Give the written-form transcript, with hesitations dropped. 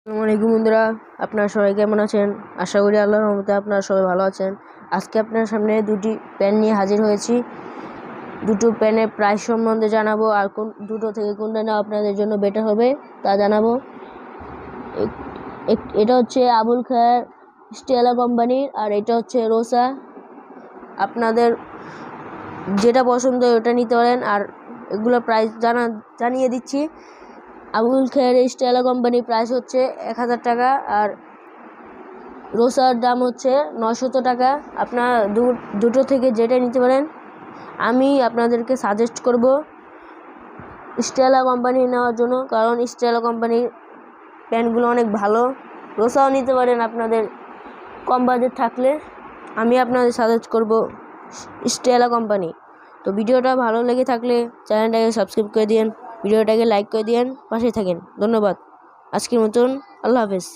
আসসালামু আলাইকুম বন্ধুরা, আপনারা সবাই কেমন আছেন? আশা করি আল্লাহর রহমতে আপনারা সবাই ভালো আছেন। আজকে আপনার সামনে দুটি পেন নিয়ে হাজির হয়েছি। দুটো পেনের প্রাইস সম্বন্ধে জানাবো, আর দুটো থেকে কোনটা নেওয়া আপনাদের জন্য বেটার হবে তা জানাবো। এটা হচ্ছে আবুল খায়ের স্টেলা কোম্পানির, আর এটা হচ্ছে রোসা। আপনাদের যেটা পছন্দ ওটা নিতে পারেন। আর এগুলো প্রাইস জানিয়ে দিচ্ছি। আবুল খায়ের স্টেলা কোম্পানির প্রাইস হচ্ছে 1000 টাকা, আর রোসার দাম হচ্ছে 900 টাকা। আপনার দুটো থেকে যেটা নিতে পারেন। আমি আপনাদেরকে সাজেস্ট করব স্টেলা কোম্পানি নেওয়ার জন্য, কারণ স্টেলা কোম্পানির প্যান্টগুলো অনেক ভালো। রোসাও নিতে পারেন আপনাদের কম বাজেট থাকলে। আমি আপনাদের সাজেস্ট করব স্টেলা কোম্পানি। তো ভিডিওটা ভালো লেগে থাকলে চ্যানেলটাকে সাবস্ক্রাইব করে দিন, ভিডিওটাকে লাইক করে দিন, পাশে থাকেন। ধন্যবাদ। আজকের মতন আল্লাহ হাফেজ।